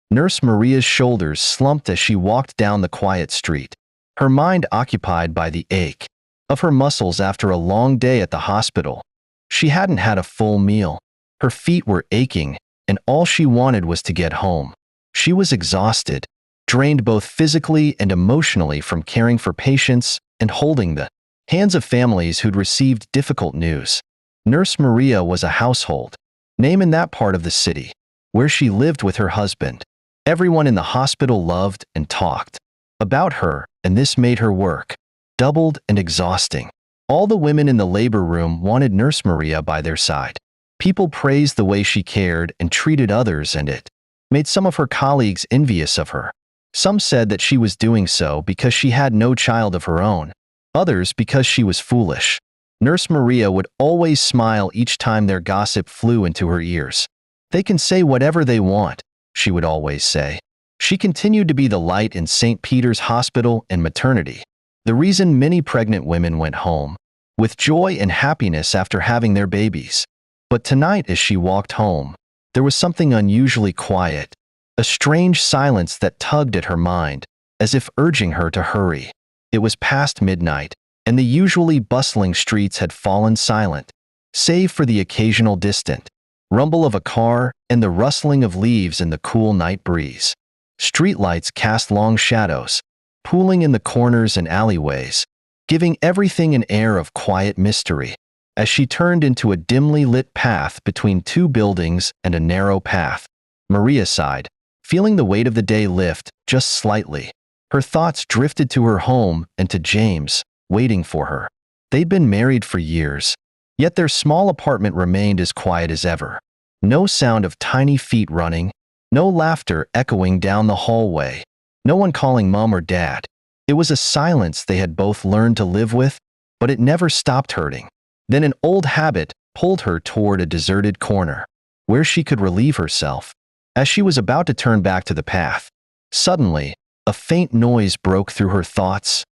Nurse Maria's shoulders slumped as she walked down the quiet street, her mind occupied by the ache of her muscles after a long day at the hospital. She hadn't had a full meal. Her feet were aching, and all she wanted was to get home. She was exhausted, drained both physically and emotionally from caring for patients and holding the hands of families who'd received difficult news. Nurse Maria was a household name in that part of the city, where she lived with her husband. Everyone in the hospital loved and talked about her, and this made her work doubled and exhausting. All the women in the labor room wanted Nurse Maria by their side. People praised the way she cared and treated others, and it made some of her colleagues envious of her. Some said that she was doing so because she had no child of her own, others because she was foolish. Nurse Maria would always smile each time their gossip flew into her ears. "They can say whatever they want," she would always say. She continued to be the light in St. Peter's Hospital and maternity, the reason many pregnant women went home with joy and happiness after having their babies. But tonight, as she walked home, there was something unusually quiet, a strange silence that tugged at her mind, as if urging her to hurry. It was past midnight, and the usually bustling streets had fallen silent, save for the occasional distant rumble of a car and the rustling of leaves in the cool night breeze. Streetlights cast long shadows, pooling in the corners and alleyways, giving everything an air of quiet mystery. As she turned into a dimly lit path between two buildings and a narrow path, Maria sighed, feeling the weight of the day lift just slightly. Her thoughts drifted to her home and to James, waiting for her. They'd been married for years, yet their small apartment remained as quiet as ever. No sound of tiny feet running, no laughter echoing down the hallway, no one calling mom or dad. It was a silence they had both learned to live with, but it never stopped hurting. Then an old habit pulled her toward a deserted corner, where she could relieve herself. As she was about to turn back to the path, suddenly, a faint noise broke through her thoughts,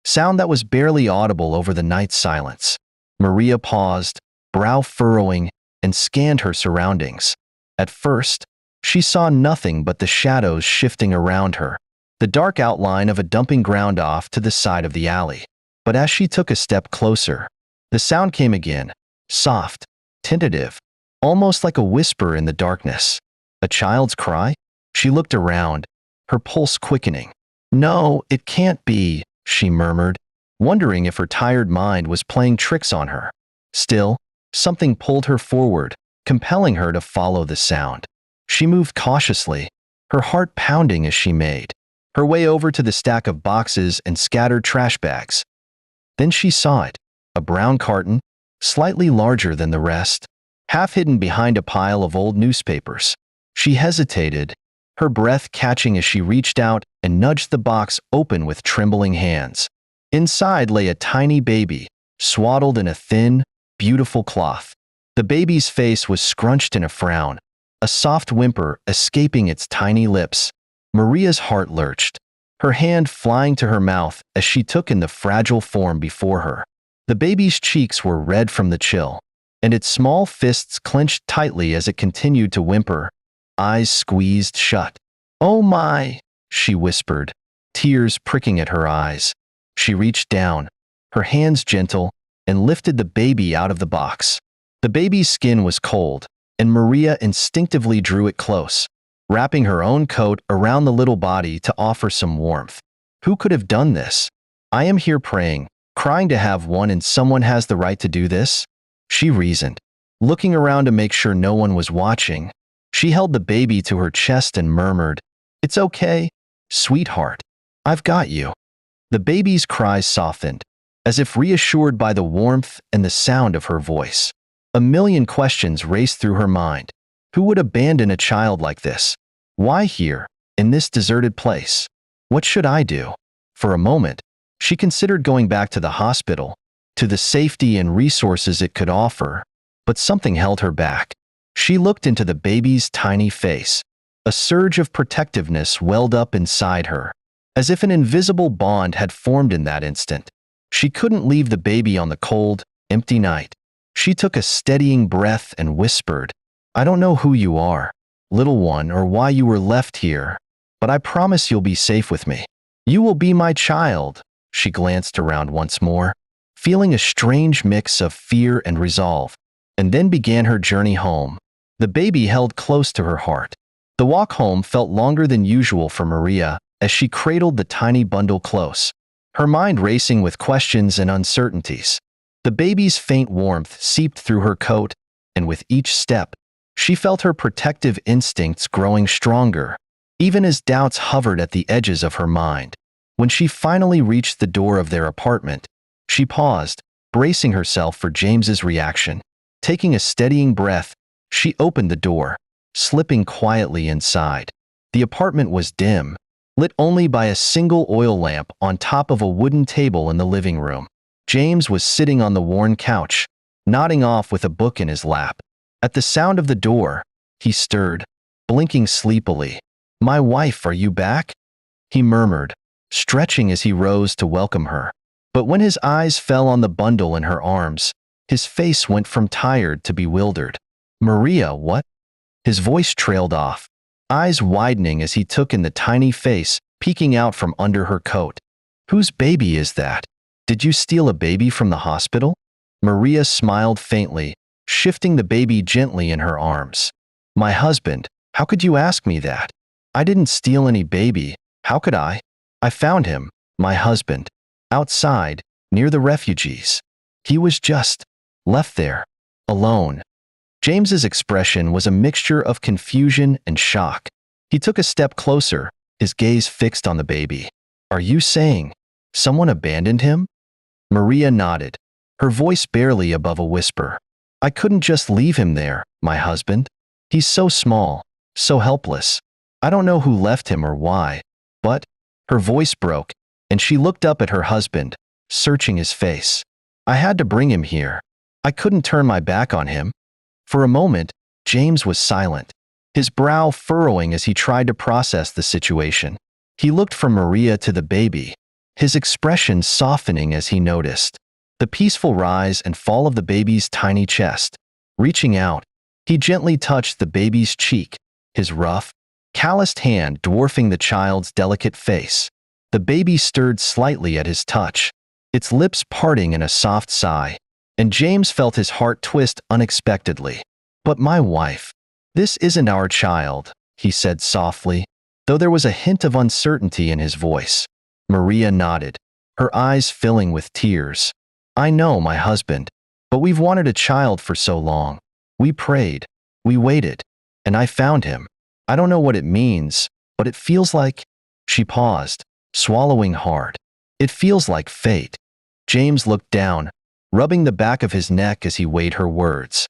sound that was barely audible over the night silence. Maria paused, brow furrowing, and scanned her surroundings. At first, she saw nothing but the shadows shifting around her, the dark outline of a dumping ground off to the side of the alley. But as she took a step closer, the sound came again, soft, tentative, almost like a whisper in the darkness. A child's cry? She looked around, her pulse quickening. "No, it can't be," she murmured, wondering if her tired mind was playing tricks on her. Still, something pulled her forward, compelling her to follow the sound. She moved cautiously, her heart pounding as she made her way over to the stack of boxes and scattered trash bags. Then she saw it, a brown carton, slightly larger than the rest, half hidden behind a pile of old newspapers. She hesitated, her breath catching as she reached out and nudged the box open with trembling hands. Inside lay a tiny baby, swaddled in a thin, beautiful cloth. The baby's face was scrunched in a frown, a soft whimper escaping its tiny lips. Maria's heart lurched, her hand flying to her mouth as she took in the fragile form before her. The baby's cheeks were red from the chill, and its small fists clenched tightly as it continued to whimper, eyes squeezed shut. "Oh my," she whispered, tears pricking at her eyes. She reached down, her hands gentle, and lifted the baby out of the box. The baby's skin was cold, and Maria instinctively drew it close, wrapping her own coat around the little body to offer some warmth. Who could have done this? "I am here praying, crying to have one, and someone has the right to do this?" she reasoned, looking around to make sure no one was watching. She held the baby to her chest and murmured, "It's okay, sweetheart. I've got you." The baby's cries softened, as if reassured by the warmth and the sound of her voice. A million questions raced through her mind. Who would abandon a child like this? Why here, in this deserted place? What should I do? For a moment, she considered going back to the hospital, to the safety and resources it could offer, but something held her back. She looked into the baby's tiny face. A surge of protectiveness welled up inside her, as if an invisible bond had formed in that instant. She couldn't leave the baby on the cold, empty night. She took a steadying breath and whispered, "I don't know who you are, little one, or why you were left here, but I promise you'll be safe with me. You will be my child." She glanced around once more, feeling a strange mix of fear and resolve, and then began her journey home, the baby held close to her heart. The walk home felt longer than usual for Maria as she cradled the tiny bundle close, her mind racing with questions and uncertainties. The baby's faint warmth seeped through her coat, and with each step, she felt her protective instincts growing stronger, even as doubts hovered at the edges of her mind. When she finally reached the door of their apartment, she paused, bracing herself for James's reaction. Taking a steadying breath, she opened the door, slipping quietly inside. The apartment was dim, lit only by a single oil lamp on top of a wooden table in the living room. James was sitting on the worn couch, nodding off with a book in his lap. At the sound of the door, he stirred, blinking sleepily. "My wife, are you back?" he murmured, stretching as he rose to welcome her. But when his eyes fell on the bundle in her arms, his face went from tired to bewildered. "Maria, what?" His voice trailed off, eyes widening as he took in the tiny face peeking out from under her coat. "Whose baby is that? Did you steal a baby from the hospital?" Maria smiled faintly, shifting the baby gently in her arms. "My husband, how could you ask me that? I didn't steal any baby, how could I? I found him, my husband, outside, near the refugees. He was just left there, alone." James's expression was a mixture of confusion and shock. He took a step closer, his gaze fixed on the baby. "Are you saying someone abandoned him?" Maria nodded, her voice barely above a whisper. "I couldn't just leave him there, my husband. He's so small, so helpless. I don't know who left him or why, but—" Her voice broke, and she looked up at her husband, searching his face. "I had to bring him here. I couldn't turn my back on him." For a moment, James was silent, his brow furrowing as he tried to process the situation. He looked from Maria to the baby, his expression softening as he noticed the peaceful rise and fall of the baby's tiny chest. Reaching out, he gently touched the baby's cheek, his rough, calloused hand dwarfing the child's delicate face. The baby stirred slightly at his touch, its lips parting in a soft sigh, and James felt his heart twist unexpectedly. "But my wife, this isn't our child," he said softly, though there was a hint of uncertainty in his voice. Maria nodded, her eyes filling with tears. "I know, my husband, but we've wanted a child for so long. We prayed, we waited, and I found him. I don't know what it means, but it feels like—" She paused, swallowing hard. "It feels like fate." James looked down, rubbing the back of his neck as he weighed her words.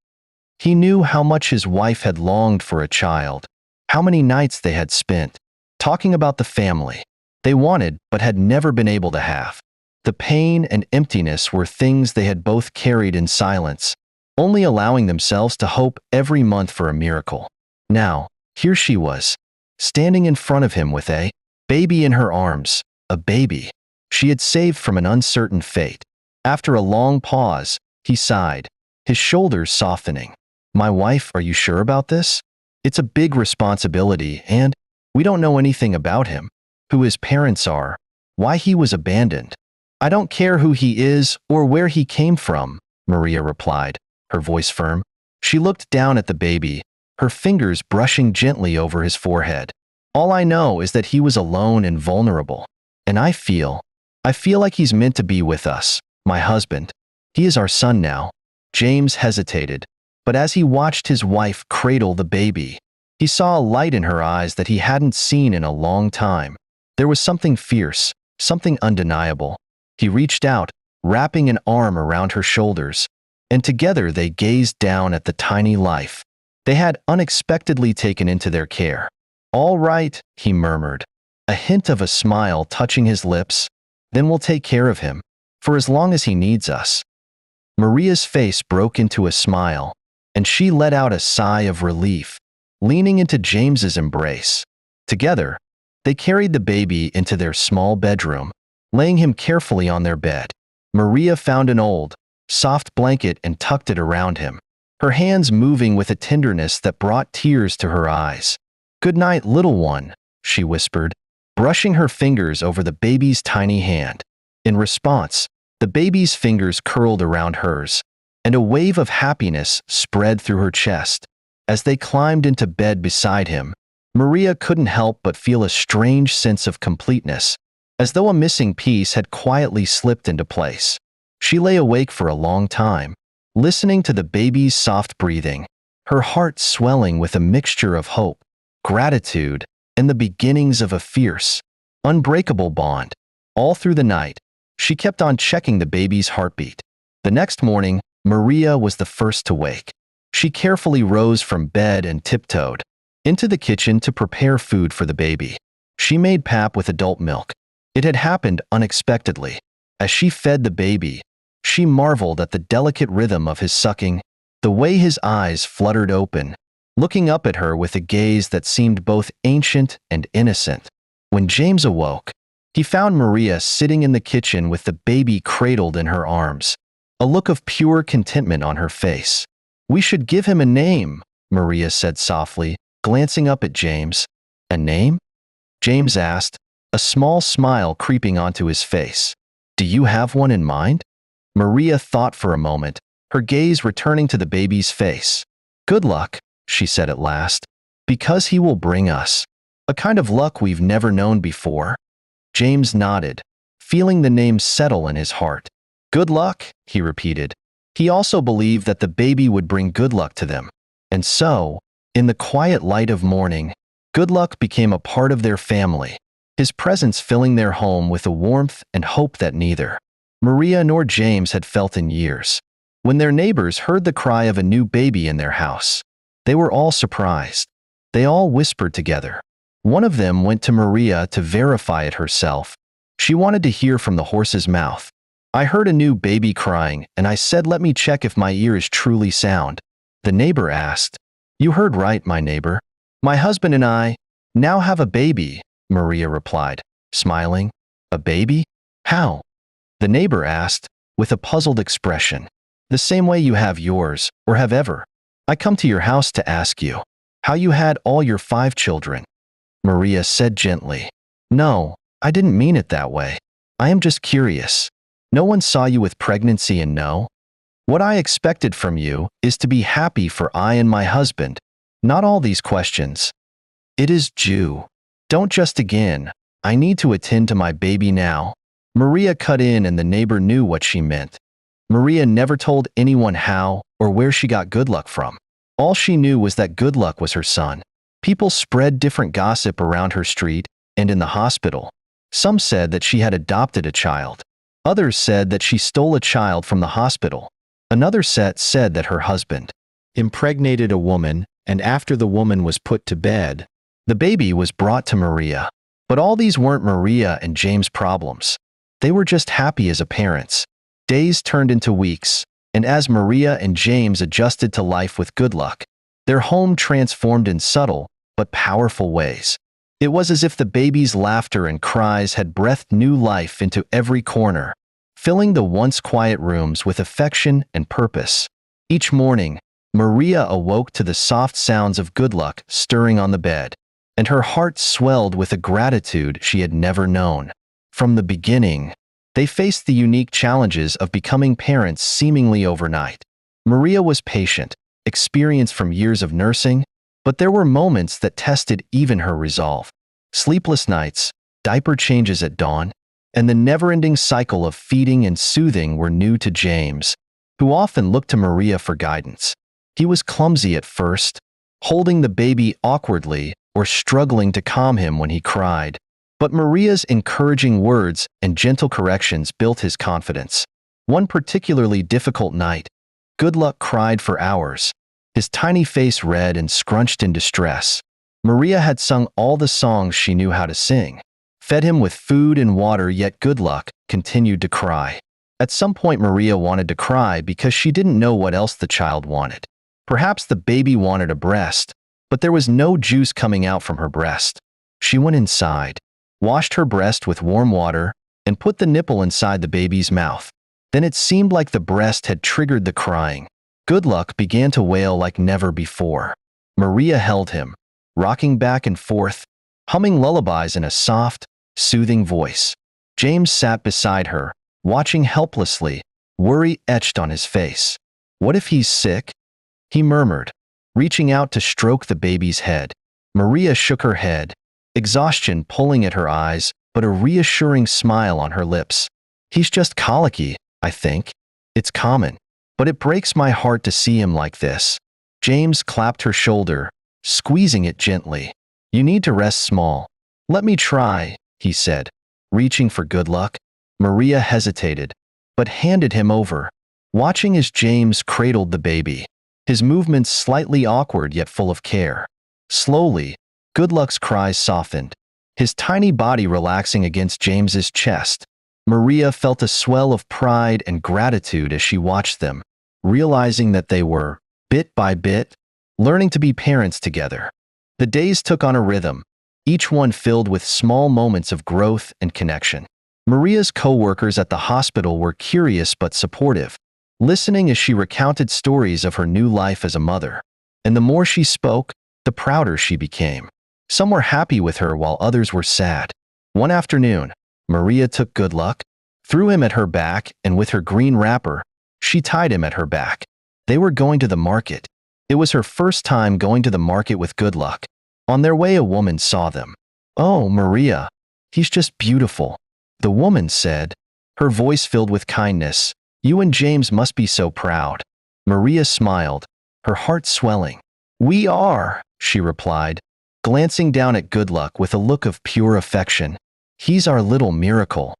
He knew how much his wife had longed for a child, how many nights they had spent talking about the family they wanted but had never been able to have. The pain and emptiness were things they had both carried in silence, only allowing themselves to hope every month for a miracle. Now, here she was, standing in front of him with a baby in her arms, a baby she had saved from an uncertain fate. After a long pause, he sighed, his shoulders softening. "My wife, are you sure about this? It's a big responsibility, and we don't know anything about him, who his parents are, why he was abandoned." "I don't care who he is or where he came from," Maria replied, her voice firm. She looked down at the baby, her fingers brushing gently over his forehead. "All I know is that he was alone and vulnerable, and I feel like he's meant to be with us, my husband. He is our son now." James hesitated, but as he watched his wife cradle the baby, he saw a light in her eyes that he hadn't seen in a long time. There was something fierce, something undeniable. He reached out, wrapping an arm around her shoulders, and together they gazed down at the tiny life they had unexpectedly taken into their care. "All right," he murmured, a hint of a smile touching his lips. "Then we'll take care of him, for as long as he needs us." Maria's face broke into a smile, and she let out a sigh of relief, leaning into James's embrace. Together, they carried the baby into their small bedroom, laying him carefully on their bed. Maria found an old, soft blanket and tucked it around him. her hands moving with a tenderness that brought tears to her eyes. "Good night, little one," she whispered, brushing her fingers over the baby's tiny hand. In response, the baby's fingers curled around hers, and a wave of happiness spread through her chest. As they climbed into bed beside him, Maria couldn't help but feel a strange sense of completeness, as though a missing piece had quietly slipped into place. She lay awake for a long time, listening to the baby's soft breathing, her heart swelling with a mixture of hope, gratitude, and the beginnings of a fierce, unbreakable bond. All through the night, she kept on checking the baby's heartbeat. The next morning, Maria was the first to wake. She carefully rose from bed and tiptoed into the kitchen to prepare food for the baby. She made pap with adult milk. It had happened unexpectedly. As she fed the baby, she marveled at the delicate rhythm of his sucking, the way his eyes fluttered open, looking up at her with a gaze that seemed both ancient and innocent. When James awoke, he found Maria sitting in the kitchen with the baby cradled in her arms, a look of pure contentment on her face. "We should give him a name," Maria said softly, glancing up at James. "A name?" James asked, a small smile creeping onto his face. "Do you have one in mind?" Maria thought for a moment, her gaze returning to the baby's face. "Good luck," she said at last, "because he will bring us a kind of luck we've never known before." James nodded, feeling the name settle in his heart. "Good luck," he repeated. He also believed that the baby would bring good luck to them. And so, in the quiet light of morning, good luck became a part of their family, his presence filling their home with a warmth and hope that neither Maria nor James had felt in years. When their neighbors heard the cry of a new baby in their house, they were all surprised. They all whispered together. One of them went to Maria to verify it herself. She wanted to hear from the horse's mouth. "I heard a new baby crying, and I said let me check if my ear is truly sound." The neighbor asked. "You heard right, my neighbor. My husband and I now have a baby," Maria replied, smiling. "A baby? How?" The neighbor asked, with a puzzled expression. "The same way you have yours, or have ever. I come to your house to ask you how you had all your 5 children." Maria said gently, "No, I didn't mean it that way. I am just curious. No one saw you with pregnancy and no? What I expected from you is to be happy for I and my husband, not all these questions." "It is Jew. Don't just again. I need to attend to my baby now." Maria cut in and the neighbor knew what she meant. Maria never told anyone how or where she got good luck from. All she knew was that good luck was her son. People spread different gossip around her street and in the hospital. Some said that she had adopted a child. Others said that she stole a child from the hospital. Another set said that her husband impregnated a woman, and after the woman was put to bed, the baby was brought to Maria. But all these weren't Maria and James' problems. They were just happy as parents. Days turned into weeks, and as Maria and James adjusted to life with good luck, their home transformed in subtle but powerful ways. It was as if the baby's laughter and cries had breathed new life into every corner, filling the once quiet rooms with affection and purpose. Each morning, Maria awoke to the soft sounds of good luck stirring on the bed, and her heart swelled with a gratitude she had never known. From the beginning, they faced the unique challenges of becoming parents seemingly overnight. Maria was patient, experienced from years of nursing, but there were moments that tested even her resolve. Sleepless nights, diaper changes at dawn, and the never-ending cycle of feeding and soothing were new to James, who often looked to Maria for guidance. He was clumsy at first, holding the baby awkwardly or struggling to calm him when he cried. But Maria's encouraging words and gentle corrections built his confidence. One particularly difficult night, Good Luck cried for hours, his tiny face red and scrunched in distress. Maria had sung all the songs she knew how to sing, fed him with food and water, yet Good Luck continued to cry. At some point, Maria wanted to cry because she didn't know what else the child wanted. Perhaps the baby wanted a breast, but there was no juice coming out from her breast. She went inside, washed her breast with warm water, and put the nipple inside the baby's mouth. Then it seemed like the breast had triggered the crying. Good Luck began to wail like never before. Maria held him, rocking back and forth, humming lullabies in a soft, soothing voice. James sat beside her, watching helplessly, worry etched on his face. "What if he's sick?" he murmured, reaching out to stroke the baby's head. Maria shook her head, exhaustion pulling at her eyes, but a reassuring smile on her lips. "He's just colicky, I think. It's common. But it breaks my heart to see him like this." James clapped her shoulder, squeezing it gently. "You need to rest small." "Let me try," he said, reaching for Good Luck. Maria hesitated, but handed him over, watching as James cradled the baby, his movements slightly awkward yet full of care. Slowly, Good Luck's cries softened, his tiny body relaxing against James's chest. Maria felt a swell of pride and gratitude as she watched them, realizing that they were, bit by bit, learning to be parents together. The days took on a rhythm, each one filled with small moments of growth and connection. Maria's co-workers at the hospital were curious but supportive, listening as she recounted stories of her new life as a mother. And the more she spoke, the prouder she became. Some were happy with her while others were sad. One afternoon, Maria took Good Luck, threw him at her back, and with her green wrapper, she tied him at her back. They were going to the market. It was her first time going to the market with Good Luck. On their way, a woman saw them. "Oh, Maria, he's just beautiful," the woman said, her voice filled with kindness. "You and James must be so proud." Maria smiled, her heart swelling. "We are," she replied, glancing down at Good Luck with a look of pure affection. "He's our little miracle."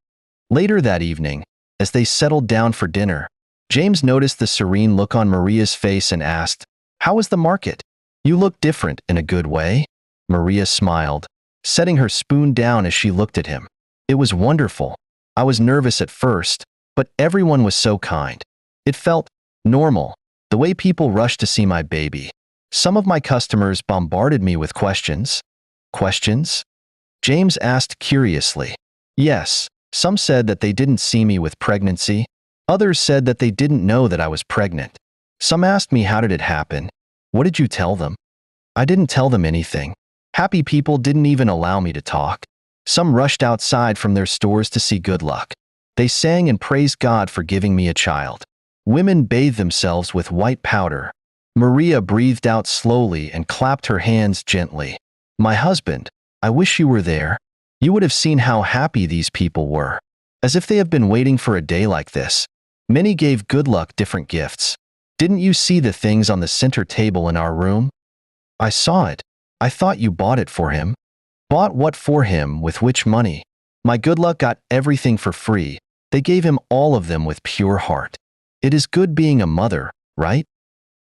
Later that evening, as they settled down for dinner, James noticed the serene look on Maria's face and asked, "How was the market? You look different in a good way." Maria smiled, setting her spoon down as she looked at him. "It was wonderful. I was nervous at first, but everyone was so kind. It felt normal, the way people rushed to see my baby. Some of my customers bombarded me with questions." "Questions?" James asked curiously. "Yes, some said that they didn't see me with pregnancy. Others said that they didn't know that I was pregnant. Some asked me how did it happen. What did you tell them?" "I didn't tell them anything. Happy people didn't even allow me to talk. Some rushed outside from their stores to see Good Luck. They sang and praised God for giving me a child. Women bathed themselves with white powder." Maria breathed out slowly and clapped her hands gently. "My husband, I wish you were there. You would have seen how happy these people were, as if they have been waiting for a day like this. Many gave Good Luck different gifts. Didn't you see the things on the center table in our room?" "I saw it. I thought you bought it for him." "Bought what for him? With which money?" "My Good Luck got everything for free. They gave him all of them with pure heart. It is good being a mother, right?"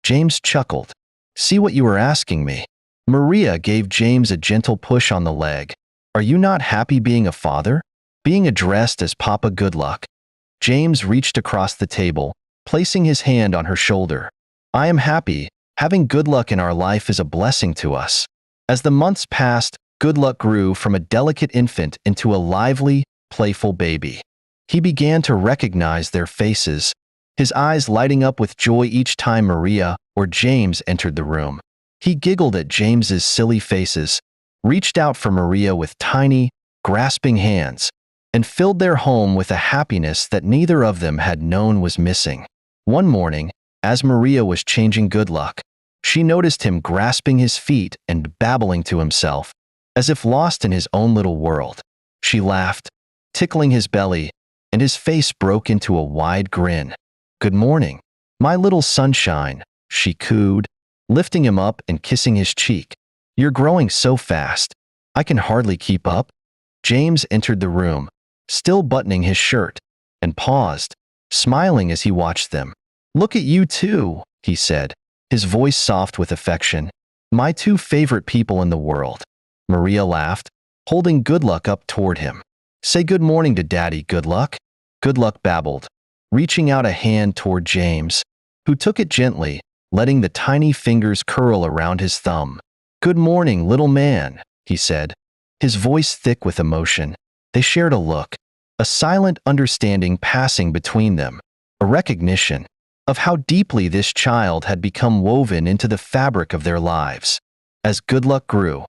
James chuckled. "See what you were asking me." Maria gave James a gentle push on the leg. "Are you not happy being a father? Being addressed as Papa Good Luck?" James reached across the table, placing his hand on her shoulder. "I am happy. Having Good Luck in our life is a blessing to us." As the months passed, Good Luck grew from a delicate infant into a lively, playful baby. He began to recognize their faces, his eyes lighting up with joy each time Maria or James entered the room. He giggled at James's silly faces, reached out for Maria with tiny, grasping hands, and filled their home with a happiness that neither of them had known was missing. One morning, as Maria was changing Good Luck, she noticed him grasping his feet and babbling to himself, as if lost in his own little world. She laughed, tickling his belly, and his face broke into a wide grin. "Good morning, my little sunshine," she cooed, lifting him up and kissing his cheek. "You're growing so fast. I can hardly keep up." James entered the room, still buttoning his shirt, and paused, smiling as he watched them. "Look at you two," he said, his voice soft with affection. "My two favorite people in the world." Maria laughed, holding Good Luck up toward him. "Say good morning to Daddy, Good Luck." Good Luck babbled, reaching out a hand toward James, who took it gently, letting the tiny fingers curl around his thumb. "Good morning, little man," he said, his voice thick with emotion. They shared a look, a silent understanding passing between them, a recognition, of how deeply this child had become woven into the fabric of their lives. As Good Luck grew,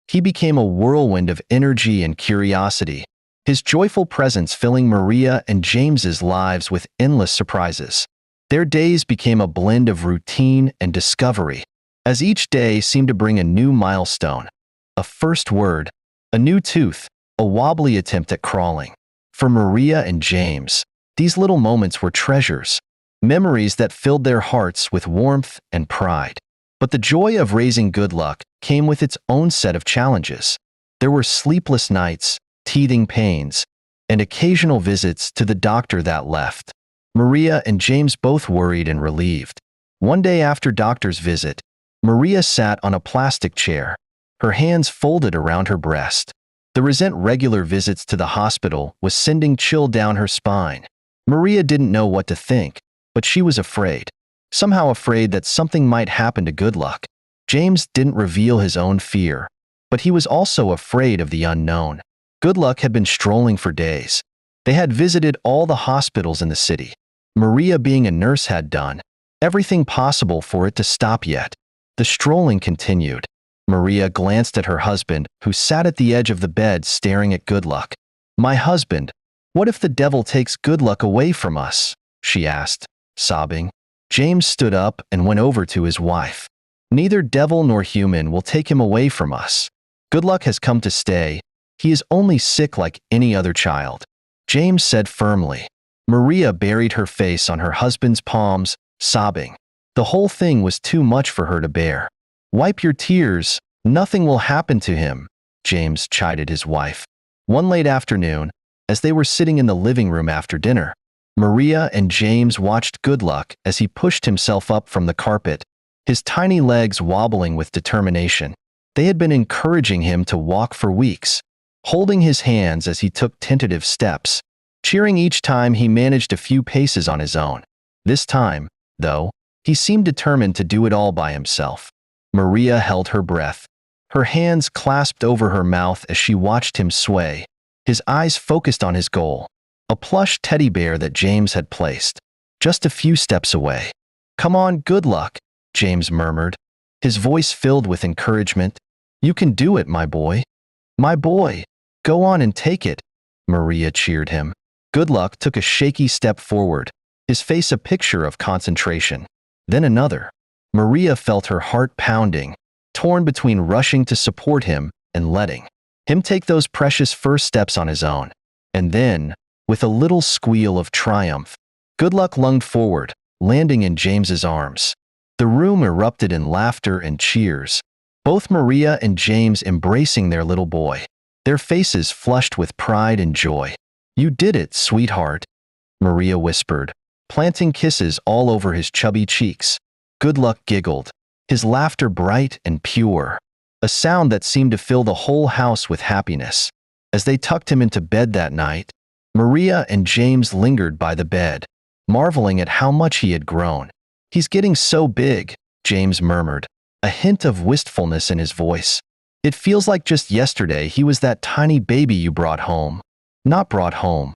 he became a whirlwind of energy and curiosity, his joyful presence filling Maria and James's lives with endless surprises. Their days became a blend of routine and discovery, as each day seemed to bring a new milestone, a first word, a new tooth, a wobbly attempt at crawling. For Maria and James, these little moments were treasures, memories that filled their hearts with warmth and pride. But the joy of raising Good Luck came with its own set of challenges. There were sleepless nights, teething pains, and occasional visits to the doctor that left Maria and James both worried and relieved. One day after doctor's visit, Maria sat on a plastic chair, her hands folded around her breast. The resent regular visits to the hospital was sending chill down her spine. Maria didn't know what to think, but she was afraid. Somehow afraid that something might happen to Good Luck. James didn't reveal his own fear, but he was also afraid of the unknown. Good Luck had been strolling for days. They had visited all the hospitals in the city. Maria, being a nurse, had done everything possible for it to stop, yet the strolling continued. Maria glanced at her husband, who sat at the edge of the bed staring at Good Luck. "My husband, what if the devil takes Good Luck away from us?" she asked, sobbing. James stood up and went over to his wife. "Neither devil nor human will take him away from us. Good Luck has come to stay. He is only sick like any other child," James said firmly. Maria buried her face on her husband's palms, sobbing. The whole thing was too much for her to bear. "Wipe your tears. Nothing will happen to him," James chided his wife. One late afternoon, as they were sitting in the living room after dinner, Maria and James watched Good Luck as he pushed himself up from the carpet, his tiny legs wobbling with determination. They had been encouraging him to walk for weeks, holding his hands as he took tentative steps, cheering each time he managed a few paces on his own. This time, though, he seemed determined to do it all by himself. Maria held her breath, her hands clasped over her mouth as she watched him sway, his eyes focused on his goal, a plush teddy bear that James had placed just a few steps away. "Come on, Good Luck," James murmured, his voice filled with encouragement. "You can do it, my boy. My boy. Go on and take it," Maria cheered him. Good Luck took a shaky step forward, his face a picture of concentration. Then another. Maria felt her heart pounding, torn between rushing to support him and letting him take those precious first steps on his own. And then, with a little squeal of triumph, Good Luck lunged forward, landing in James's arms. The room erupted in laughter and cheers, both Maria and James embracing their little boy, their faces flushed with pride and joy. "You did it, sweetheart," Maria whispered, planting kisses all over his chubby cheeks. Good Luck giggled, his laughter bright and pure, a sound that seemed to fill the whole house with happiness. As they tucked him into bed that night, Maria and James lingered by the bed, marveling at how much he had grown. "He's getting so big," James murmured, a hint of wistfulness in his voice. "It feels like just yesterday he was that tiny baby you brought home." "Not brought home."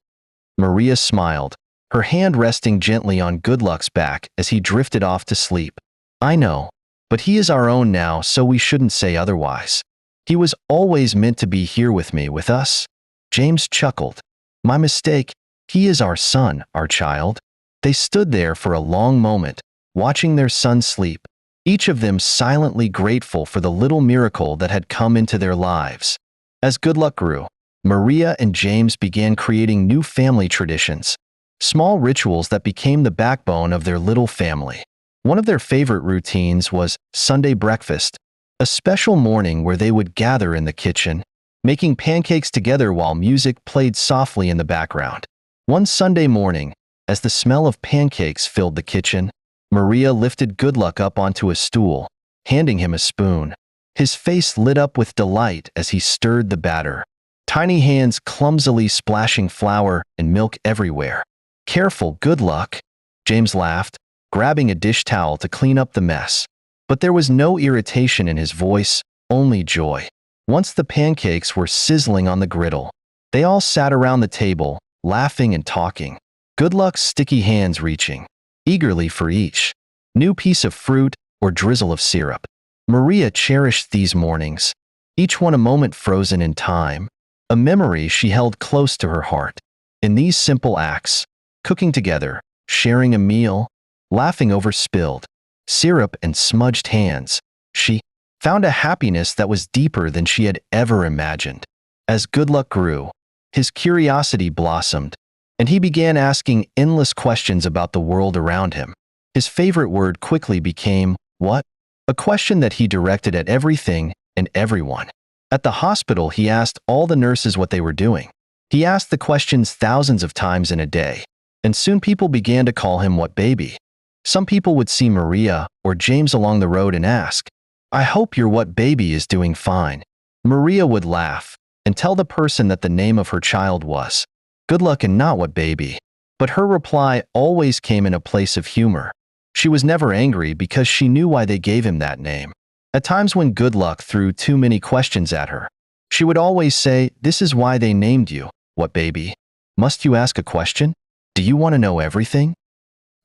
Maria smiled, her hand resting gently on Good Luck's back as he drifted off to sleep. "I know, but he is our own now, so we shouldn't say otherwise. He was always meant to be here with me, with us." James chuckled. "My mistake. He is our son, our child." They stood there for a long moment, watching their son sleep, each of them silently grateful for the little miracle that had come into their lives. As Good Luck grew, Maria and James began creating new family traditions, small rituals that became the backbone of their little family. One of their favorite routines was Sunday breakfast, a special morning where they would gather in the kitchen, making pancakes together while music played softly in the background. One Sunday morning, as the smell of pancakes filled the kitchen, Maria lifted Good Luck up onto a stool, handing him a spoon. His face lit up with delight as he stirred the batter, tiny hands clumsily splashing flour and milk everywhere. "Careful, Good Luck," James laughed, grabbing a dish towel to clean up the mess. But there was no irritation in his voice, only joy. Once the pancakes were sizzling on the griddle, they all sat around the table, laughing and talking, Good Luck's sticky hands reaching eagerly for each new piece of fruit or drizzle of syrup. Maria cherished these mornings, each one a moment frozen in time, a memory she held close to her heart. In these simple acts, cooking together, sharing a meal, laughing over spilled syrup and smudged hands, she found a happiness that was deeper than she had ever imagined. As Good Luck grew, his curiosity blossomed, and he began asking endless questions about the world around him. His favorite word quickly became, "What?" A question that he directed at everything and everyone. At the hospital, he asked all the nurses what they were doing. He asked the questions thousands of times in a day, and soon people began to call him What Baby. Some people would see Maria or James along the road and ask, "I hope your What Baby is doing fine." Maria would laugh and tell the person that the name of her child was Good Luck and not What Baby. But her reply always came in a place of humor. She was never angry because she knew why they gave him that name. At times when Good Luck threw too many questions at her, she would always say, "This is why they named you, What Baby? Must you ask a question? Do you want to know everything?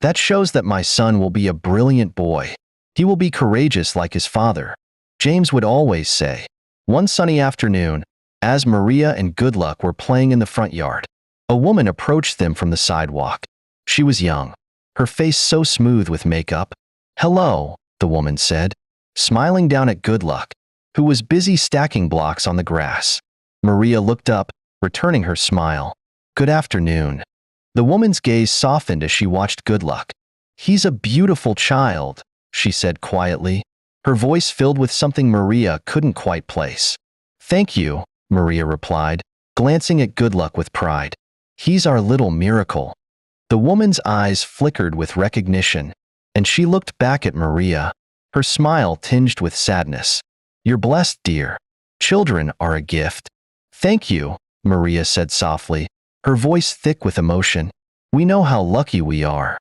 That shows that my son will be a brilliant boy. He will be courageous like his father," James would always say. One sunny afternoon, as Maria and Good Luck were playing in the front yard, a woman approached them from the sidewalk. She was young, her face so smooth with makeup. "Hello," the woman said, smiling down at Good Luck, who was busy stacking blocks on the grass. Maria looked up, returning her smile. "Good afternoon." The woman's gaze softened as she watched Good Luck. "He's a beautiful child," she said quietly, her voice filled with something Maria couldn't quite place. "Thank you," Maria replied, glancing at Good Luck with pride. "He's our little miracle." The woman's eyes flickered with recognition, and she looked back at Maria, her smile tinged with sadness. "You're blessed, dear. Children are a gift." "Thank you," Maria said softly, her voice thick with emotion. "We know how lucky we are.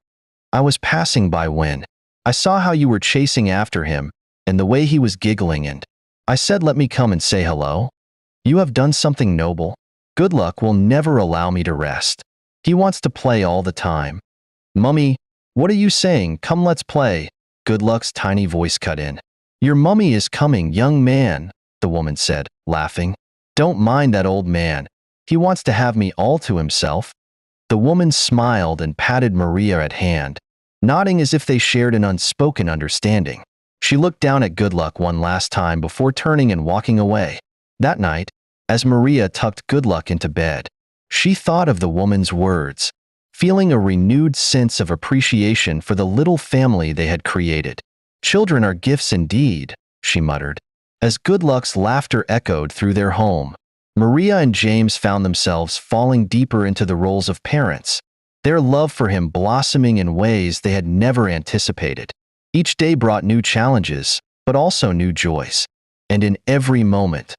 I was passing by when I saw how you were chasing after him and the way he was giggling, and I said, let me come and say hello. You have done something noble. Good Luck will never allow me to rest. He wants to play all the time." "Mummy, what are you saying? Come, let's play." Good Luck's tiny voice cut in. "Your mummy is coming, young man," the woman said, laughing. "Don't mind that old man. He wants to have me all to himself." The woman smiled and patted Maria at hand, nodding as if they shared an unspoken understanding. She looked down at Good Luck one last time before turning and walking away. That night, as Maria tucked Good Luck into bed, she thought of the woman's words, feeling a renewed sense of appreciation for the little family they had created. "Children are gifts indeed," she muttered. As Good Luck's laughter echoed through their home, Maria and James found themselves falling deeper into the roles of parents, their love for him blossoming in ways they had never anticipated. Each day brought new challenges, but also new joys. And in every moment,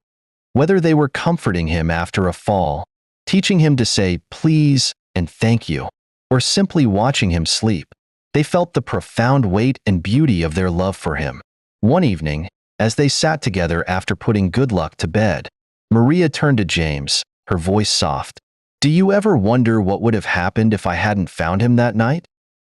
whether they were comforting him after a fall, teaching him to say please and thank you, or simply watching him sleep, they felt the profound weight and beauty of their love for him. One evening, as they sat together after putting Good Luck to bed, Maria turned to James, her voice soft. "Do you ever wonder what would have happened if I hadn't found him that night?"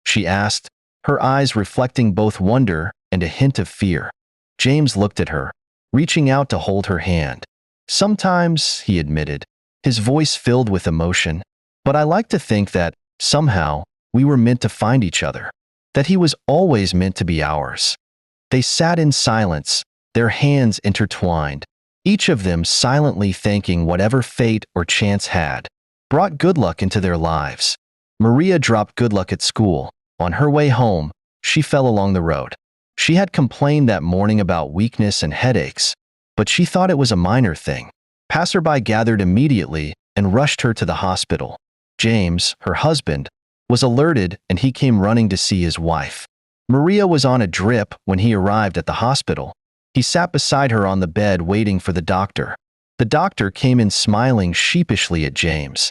she asked, her eyes reflecting both wonder and a hint of fear. James looked at her, reaching out to hold her hand. "Sometimes," he admitted, his voice filled with emotion, "but I like to think that, somehow, we were meant to find each other, that he was always meant to be ours." They sat in silence, their hands intertwined, each of them silently thanking whatever fate or chance had brought Good Luck into their lives. Maria dropped Good Luck at school. On her way home, she fell along the road. She had complained that morning about weakness and headaches, but she thought it was a minor thing. Passerby gathered immediately and rushed her to the hospital. James, her husband, was alerted and he came running to see his wife. Maria was on a drip when he arrived at the hospital. He sat beside her on the bed waiting for the doctor. The doctor came in smiling sheepishly at James.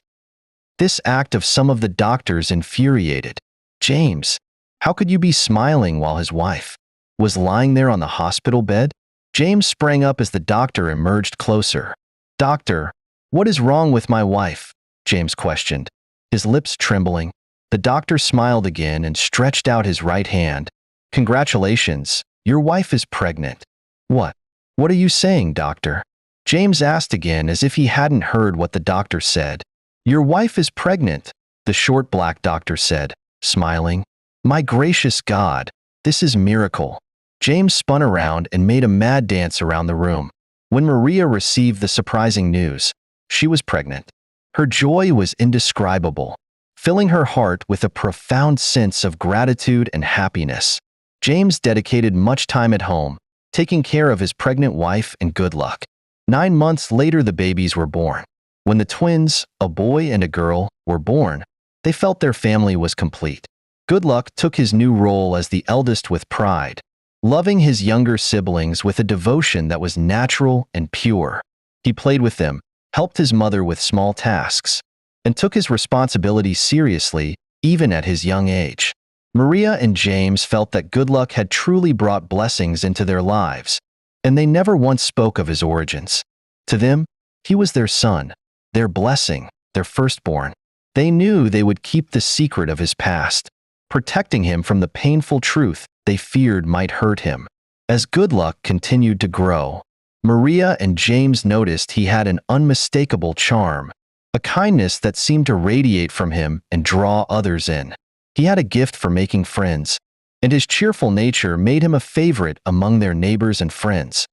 This act of some of the doctors infuriated James. How could you be smiling while his wife was lying there on the hospital bed? James sprang up as the doctor emerged closer. "Doctor, what is wrong with my wife?" James questioned, his lips trembling. The doctor smiled again and stretched out his right hand. Congratulations, your wife is pregnant. What? What are you saying, doctor? James asked again as if he hadn't heard what the doctor said. Your wife is pregnant, the short black doctor said, smiling. My gracious God, this is miracle. James spun around and made a mad dance around the room. When Maria received the surprising news, she was pregnant. Her joy was indescribable, filling her heart with a profound sense of gratitude and happiness. James dedicated much time at home, taking care of his pregnant wife and good luck. 9 months later, the babies were born. When the twins, a boy and a girl, were born, they felt their family was complete. Good luck took his new role as the eldest with pride, loving his younger siblings with a devotion that was natural and pure. He played with them, helped his mother with small tasks, and took his responsibilities seriously, even at his young age. Maria and James felt that Good Luck had truly brought blessings into their lives, and they never once spoke of his origins. To them, he was their son, their blessing, their firstborn. They knew they would keep the secret of his past, protecting him from the painful truth they feared might hurt him. As Good Luck continued to grow, Maria and James noticed he had an unmistakable charm, a kindness that seemed to radiate from him and draw others in. He had a gift for making friends, and his cheerful nature made him a favorite among their neighbors and friends.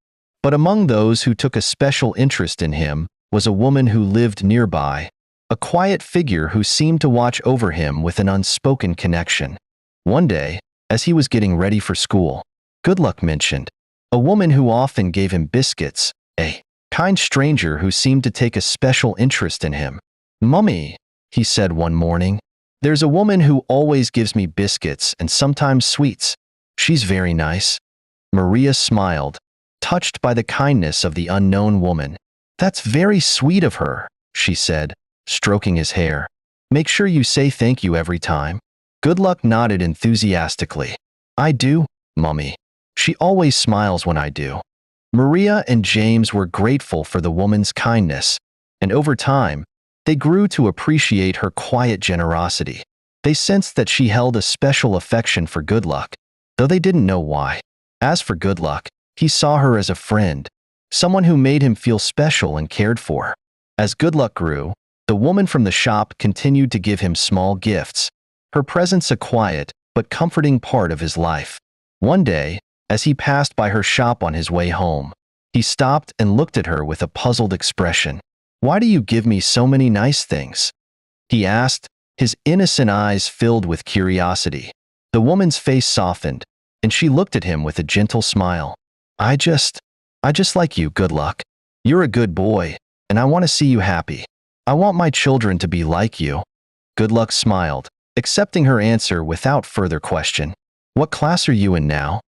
But among those who took a special interest in him was a woman who lived nearby, a quiet figure who seemed to watch over him with an unspoken connection. One day, as he was getting ready for school, Good Luck mentioned a woman who often gave him biscuits, a kind stranger who seemed to take a special interest in him. "Mummy," he said one morning, "there's a woman who always gives me biscuits and sometimes sweets. She's very nice." Maria smiled, touched by the kindness of the unknown woman. "That's very sweet of her," she said, stroking his hair. "Make sure you say thank you every time." Good Luck nodded enthusiastically. "I do, Mummy. She always smiles when I do." Maria and James were grateful for the woman's kindness, and over time, they grew to appreciate her quiet generosity. They sensed that she held a special affection for Good Luck, though they didn't know why. As for Good Luck, he saw her as a friend, someone who made him feel special and cared for. As Good Luck grew, the woman from the shop continued to give him small gifts, her presence a quiet but comforting part of his life. One day, as he passed by her shop on his way home, he stopped and looked at her with a puzzled expression. "Why do you give me so many nice things?" he asked, his innocent eyes filled with curiosity. The woman's face softened, and she looked at him with a gentle smile. I just like you, Good Luck. You're a good boy, and I want to see you happy. I want my children to be like you." Good Luck smiled, accepting her answer without further question. "What class are you in now?"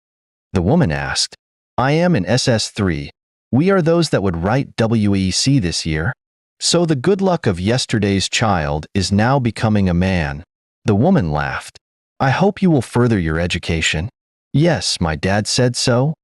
the woman asked. "I am in SS3. We are those that would write WEC this year." "So the Good Luck of yesterday's child is now becoming a man," the woman laughed. "I hope you will further your education." "Yes, my dad said so."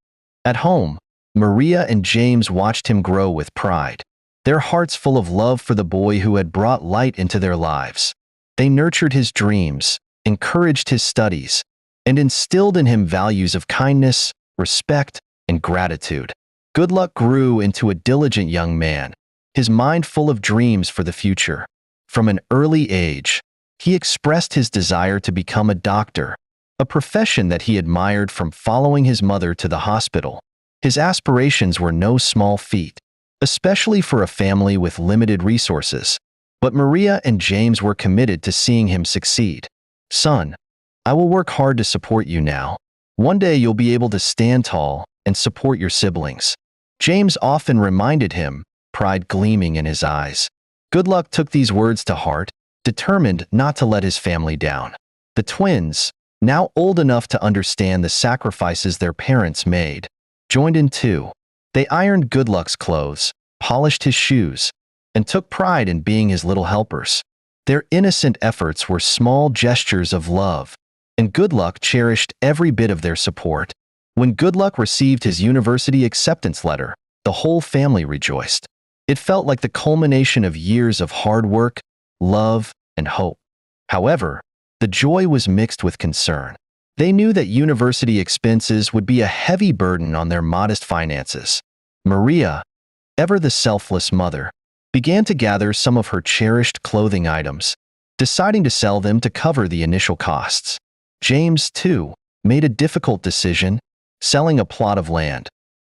At home, Maria and James watched him grow with pride, their hearts full of love for the boy who had brought light into their lives. They nurtured his dreams, encouraged his studies, and instilled in him values of kindness, respect, and gratitude. Good Luck grew into a diligent young man, his mind full of dreams for the future. From an early age, he expressed his desire to become a doctor, a profession that he admired from following his mother to the hospital. His aspirations were no small feat, especially for a family with limited resources. But Maria and James were committed to seeing him succeed. "Son, I will work hard to support you now. One day you'll be able to stand tall and support your siblings." James often reminded him, pride gleaming in his eyes. Good Luck took these words to heart, determined not to let his family down. The twins, now old enough to understand the sacrifices their parents made, joined in too. They ironed Good Luck's clothes, polished his shoes, and took pride in being his little helpers. Their innocent efforts were small gestures of love, and Good Luck cherished every bit of their support. When Good Luck received his university acceptance letter, the whole family rejoiced. It felt like the culmination of years of hard work, love, and hope. However, The joy was mixed with concern. They knew that university expenses would be a heavy burden on their modest finances. Maria, ever the selfless mother, began to gather some of her cherished clothing items, deciding to sell them to cover the initial costs. James, too, made a difficult decision, selling a plot of land,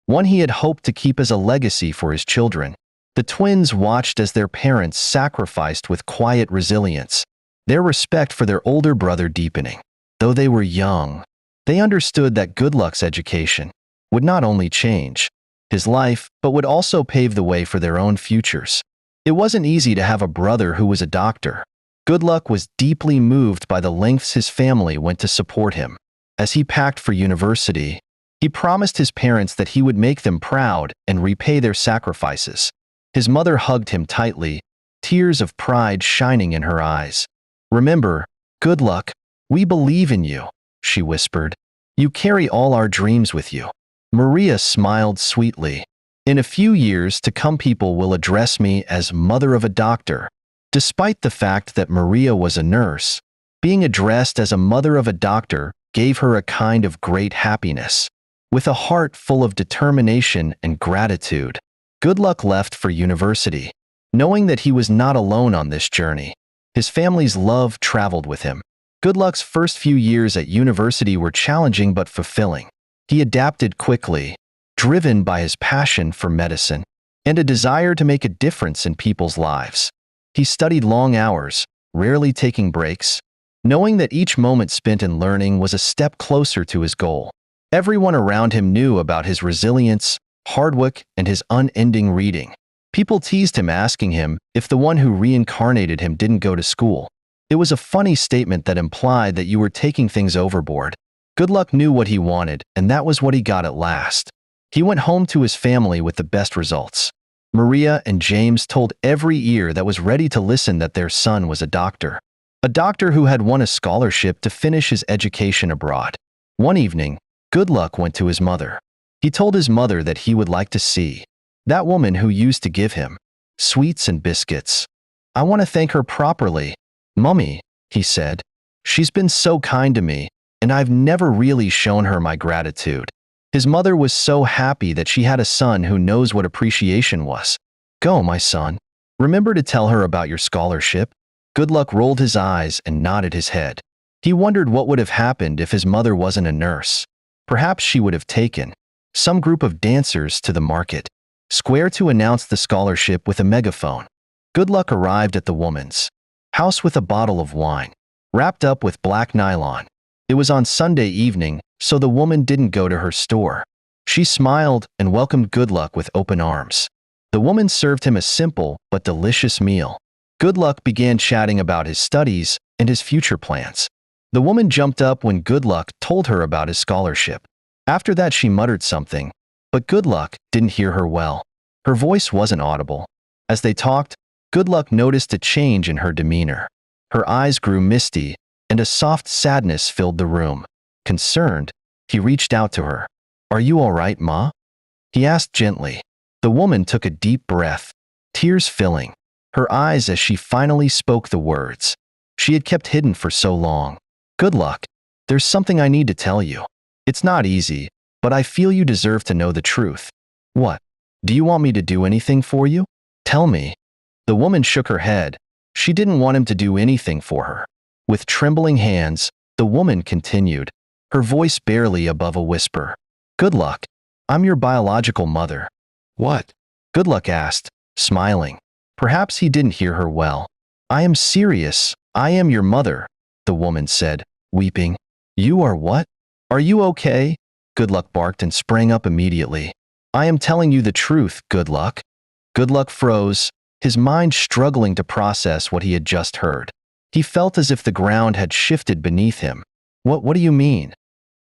one he had hoped to keep as a legacy for his children. The twins watched as their parents sacrificed with quiet resilience, their respect for their older brother deepening. Though they were young, they understood that Goodluck's education would not only change his life, but would also pave the way for their own futures. It wasn't easy to have a brother who was a doctor. Goodluck was deeply moved by the lengths his family went to support him. As he packed for university, he promised his parents that he would make them proud and repay their sacrifices. His mother hugged him tightly, tears of pride shining in her eyes. "Remember, Goodluck, we believe in you," she whispered. "You carry all our dreams with you." Maria smiled sweetly. "In a few years to come, people will address me as mother of a doctor." Despite the fact that Maria was a nurse, being addressed as a mother of a doctor gave her a kind of great happiness. With a heart full of determination and gratitude, Goodluck left for university, knowing that he was not alone on this journey. His family's love traveled with him. Goodluck's first few years at university were challenging but fulfilling. He adapted quickly, driven by his passion for medicine and a desire to make a difference in people's lives. He studied long hours, rarely taking breaks, knowing that each moment spent in learning was a step closer to his goal. Everyone around him knew about his resilience, hard work, and his unending reading. People teased him, asking him if the one who reincarnated him didn't go to school. It was a funny statement that implied that you were taking things overboard. Goodluck knew what he wanted, and that was what he got at last. He went home to his family with the best results. Maria and James told every ear that was ready to listen that their son was a doctor who had won a scholarship to finish his education abroad. One evening, Goodluck went to his mother. He told his mother that he would like to see that woman who used to give him sweets and biscuits. "I want to thank her properly, Mummy," he said. "She's been so kind to me, and I've never really shown her my gratitude." His mother was so happy that she had a son who knows what appreciation was. "Go, my son. Remember to tell her about your scholarship." Goodluck rolled his eyes and nodded his head. He wondered what would have happened if his mother wasn't a nurse. Perhaps she would have taken some group of dancers to the market square to announce the scholarship with a megaphone. Goodluck arrived at the woman's house with a bottle of wine, wrapped up with black nylon. It was on Sunday evening, so the woman didn't go to her store. She smiled and welcomed Goodluck with open arms. The woman served him a simple but delicious meal. Goodluck began chatting about his studies and his future plans. The woman jumped up when Goodluck told her about his scholarship. After that, she muttered something, but Goodluck didn't hear her well. Her voice wasn't audible. As they talked, Goodluck noticed a change in her demeanor. Her eyes grew misty, and a soft sadness filled the room. Concerned, he reached out to her. "Are you all right, Ma?" he asked gently. The woman took a deep breath, tears filling her eyes as she finally spoke the words she had kept hidden for so long. "Goodluck, there's something I need to tell you. It's not easy, but I feel you deserve to know the truth." "What? Do you want me to do anything for you? Tell me." The woman shook her head. She didn't want him to do anything for her. With trembling hands, the woman continued, her voice barely above a whisper. "Goodluck, I'm your biological mother." "What?" Goodluck asked, smiling. Perhaps he didn't hear her well. "I am serious. I am your mother," the woman said, weeping. "You are what? Are you okay?" Goodluck barked and sprang up immediately. "I am telling you the truth, Goodluck." Goodluck froze, his mind struggling to process what he had just heard. He felt as if the ground had shifted beneath him. What do you mean?"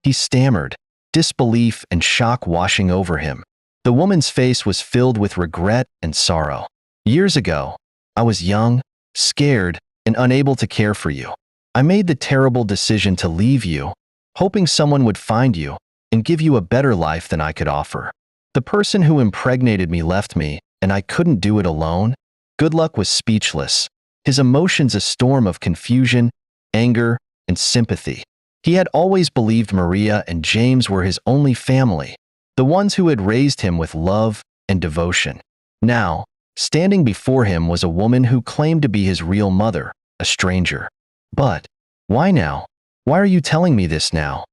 he stammered, disbelief and shock washing over him. The woman's face was filled with regret and sorrow. "Years ago, I was young, scared, and unable to care for you. I made the terrible decision to leave you, hoping someone would find you and give you a better life than I could offer. The person who impregnated me left me, and I couldn't do it alone." Goodluck was speechless, his emotions a storm of confusion, anger, and sympathy. He had always believed Maria and James were his only family, the ones who had raised him with love and devotion. Now, standing before him was a woman who claimed to be his real mother, a stranger. "But why now? Why are you telling me this now?"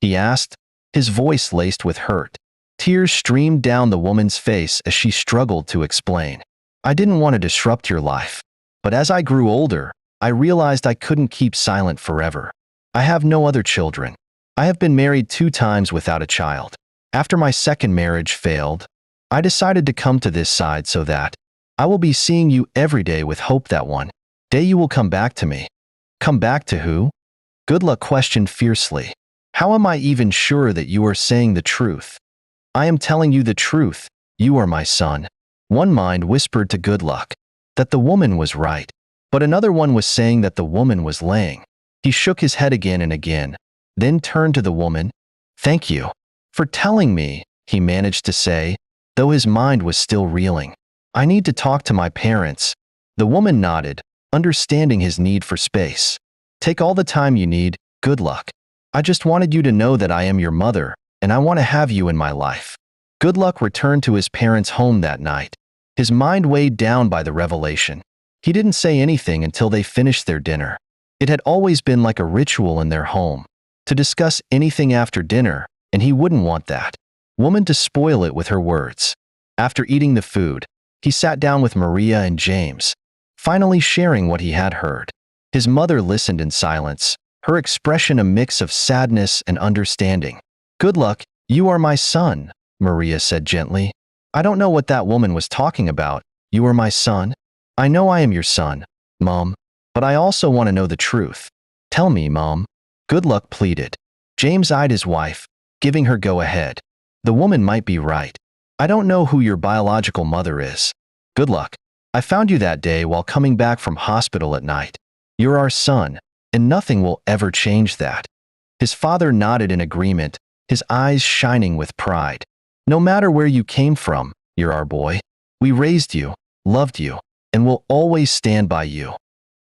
he asked, his voice laced with hurt. Tears streamed down the woman's face as she struggled to explain. "I didn't want to disrupt your life. But as I grew older, I realized I couldn't keep silent forever. I have no other children. I have been married 2 times without a child. After my second marriage failed, I decided to come to this side so that I will be seeing you every day with hope that one day you will come back to me." "Come back to who?" Goodluck questioned fiercely. "How am I even sure that you are saying the truth?" "I am telling you the truth. You are my son." One mind whispered to Goodluck that the woman was right, but another one was saying that the woman was lying. He shook his head again and again, then turned to the woman. "Thank you for telling me," he managed to say, though his mind was still reeling. "I need to talk to my parents." The woman nodded, understanding his need for space. "Take all the time you need, Goodluck. I just wanted you to know that I am your mother, and I want to have you in my life." Goodluck returned to his parents' home that night, his mind weighed down by the revelation. He didn't say anything until they finished their dinner. It had always been like a ritual in their home, to discuss anything after dinner, and he wouldn't want that woman to spoil it with her words. After eating the food, he sat down with Maria and James, finally sharing what he had heard. His mother listened in silence, her expression a mix of sadness and understanding. "Goodluck, you are my son," Maria said gently. "I don't know what that woman was talking about. You are my son?" "I know I am your son, Mom, but I also want to know the truth. Tell me, Mom." Goodluck pleaded. James eyed his wife, giving her go-ahead. "The woman might be right. I don't know who your biological mother is. Goodluck, I found you that day while coming back from hospital at night. You're our son, and nothing will ever change that." His father nodded in agreement, his eyes shining with pride. "No matter where you came from, you're our boy. We raised you, loved you, and will always stand by you."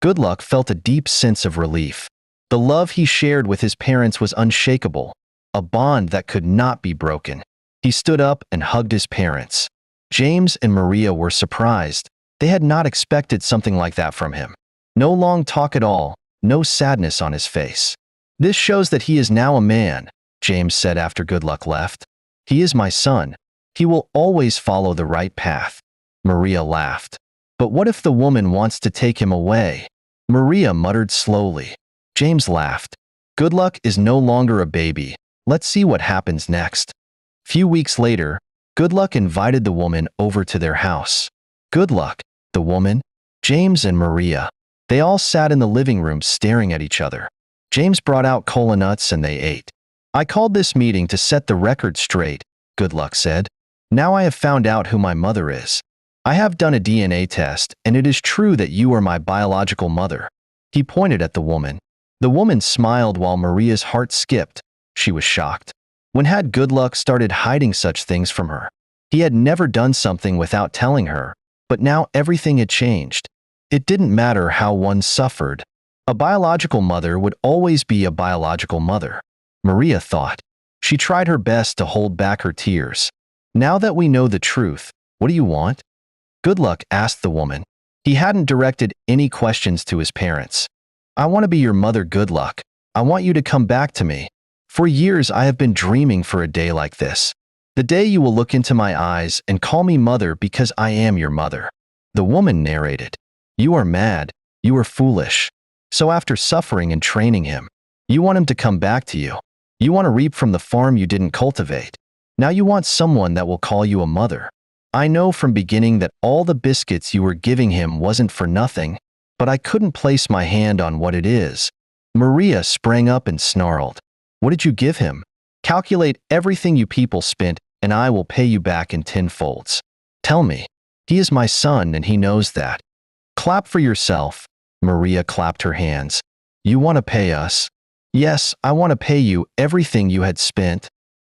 Goodluck felt a deep sense of relief. The love he shared with his parents was unshakable, a bond that could not be broken. He stood up and hugged his parents. James and Maria were surprised. They had not expected something like that from him. No long talk at all, no sadness on his face. "This shows that he is now a man," James said after Goodluck left. "He is my son. He will always follow the right path." Maria laughed. "But what if the woman wants to take him away?" Maria muttered slowly. James laughed. "Goodluck is no longer a baby. Let's see what happens next." Few weeks later, Goodluck invited the woman over to their house. Goodluck, the woman, James and Maria. They all sat in the living room staring at each other. James brought out cola nuts and they ate. "I called this meeting to set the record straight," Goodluck said. "Now I have found out who my mother is. I have done a DNA test, and it is true that you are my biological mother." He pointed at the woman. The woman smiled while Maria's heart skipped. She was shocked. When had Goodluck started hiding such things from her? He had never done something without telling her, but now everything had changed. It didn't matter how one suffered. A biological mother would always be a biological mother, Maria thought. She tried her best to hold back her tears. "Now that we know the truth, what do you want?" Goodluck asked the woman. He hadn't directed any questions to his parents. "I want to be your mother, Goodluck. I want you to come back to me. For years I have been dreaming for a day like this. The day you will look into my eyes and call me mother because I am your mother." The woman narrated. "You are mad. You are foolish. So after suffering and training him, you want him to come back to you. You want to reap from the farm you didn't cultivate. Now you want someone that will call you a mother. I know from beginning that all the biscuits you were giving him wasn't for nothing, but I couldn't place my hand on what it is." Maria sprang up and snarled. "What did you give him? Calculate everything you people spent, and I will pay you back in 10 folds. Tell me. He is my son, and he knows that." "Clap for yourself." Maria clapped her hands. "You want to pay us?" "Yes, I want to pay you everything you had spent."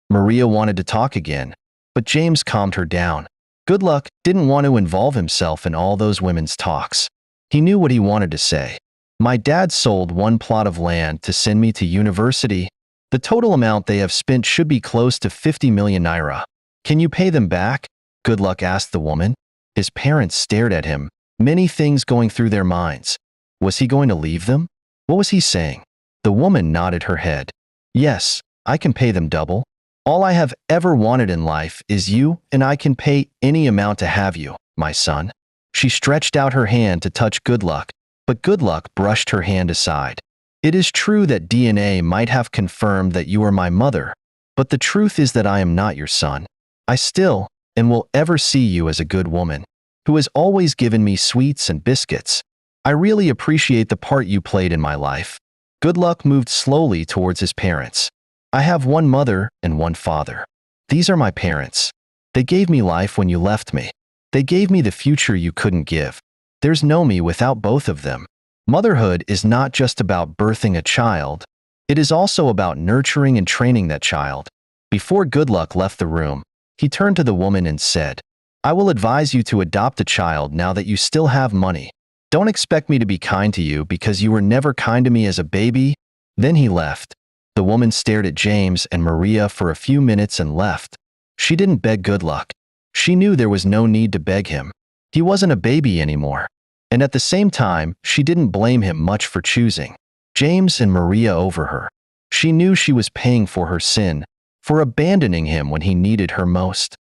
Maria wanted to talk again, but James calmed her down. Goodluck didn't want to involve himself in all those women's talks. He knew what he wanted to say. My dad sold one plot of land to send me to university. The total amount they have spent should be close to 50 million naira. Can you pay them back? Good Luck asked the woman. His parents stared at him, many things going through their minds. Was he going to leave them? What was he saying? The woman nodded her head. Yes, I can pay them double. All I have ever wanted in life is you, and I can pay any amount to have you, my son. She stretched out her hand to touch Good Luck, but Good Luck brushed her hand aside. It is true that DNA might have confirmed that you are my mother, but the truth is that I am not your son. I still and will ever see you as a good woman, who has always given me sweets and biscuits. I really appreciate the part you played in my life. Good Luck moved slowly towards his parents. I have one mother and one father. These are my parents. They gave me life when you left me. They gave me the future you couldn't give. There's no me without both of them. Motherhood is not just about birthing a child. It is also about nurturing and training that child. Before Good Luck left the room, he turned to the woman and said, I will advise you to adopt a child now that you still have money. Don't expect me to be kind to you because you were never kind to me as a baby. Then he left. The woman stared at James and Maria for a few minutes and left. She didn't beg Good Luck. She knew there was no need to beg him. He wasn't a baby anymore. And at the same time, she didn't blame him much for choosing James and Maria over her. She knew she was paying for her sin, for abandoning him when he needed her most.